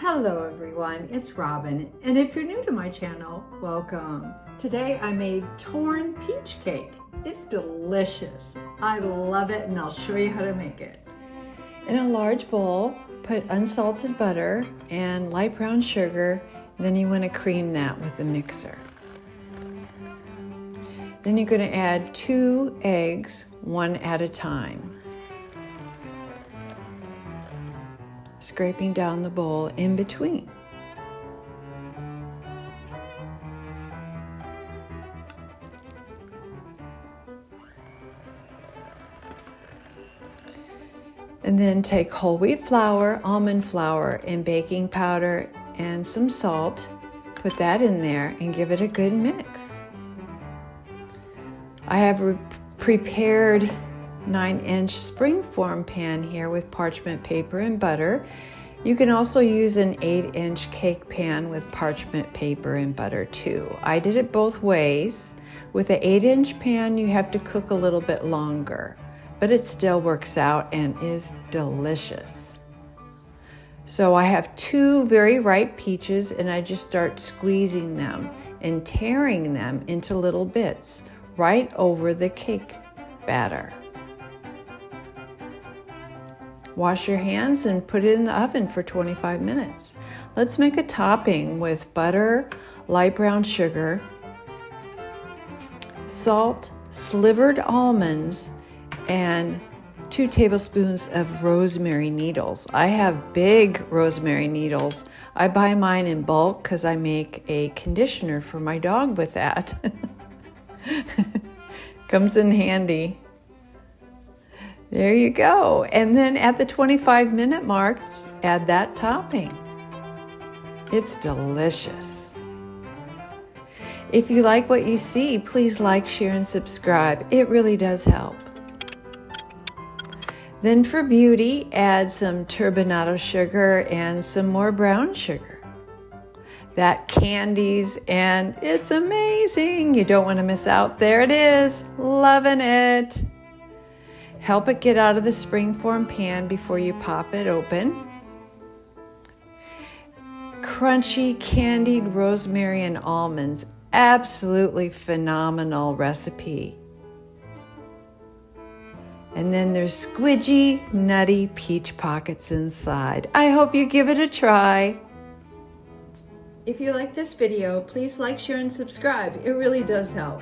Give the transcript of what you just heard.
Hello everyone, it's Robin, and if you're new to my channel, welcome. Today I made torn peach cake. It's delicious. I love it, and I'll show you how to make it. In a large bowl, put unsalted butter and light brown sugar. Then you want to cream that with the mixer. Then you're going to add 2 eggs, one at a time. Scraping down the bowl in between. And then take whole wheat flour, almond flour, and baking powder and some salt. Put that in there and give it a good mix. I have prepared 9-inch springform pan here with parchment paper and butter. You can also use an 8-inch cake pan with parchment paper and butter too. I did it both ways. With an 8-inch pan, you have to cook a little bit longer, but it still works out and is delicious. So I have 2 very ripe peaches, and I just start squeezing them and tearing them into little bits right over the cake batter. Wash your hands and put it in the oven for 25 minutes. Let's make a topping with butter, light brown sugar, salt, slivered almonds, and 2 tablespoons of rosemary needles. I have big rosemary needles. I buy mine in bulk because I make a conditioner for my dog with that. Comes in handy. There you go. And then at the 25-minute mark, add that topping. It's delicious. If you like what you see, please like, share, and subscribe. It really does help. Then for beauty, add some turbinado sugar and some more brown sugar. That candies, and it's amazing. You don't want to miss out. There it is. Loving it. Help it get out of the springform pan before you pop it open. Crunchy candied rosemary and almonds. Absolutely phenomenal recipe. And then there's squidgy, nutty peach pockets inside. I hope you give it a try. If you like this video, please like, share, and subscribe. It really does help.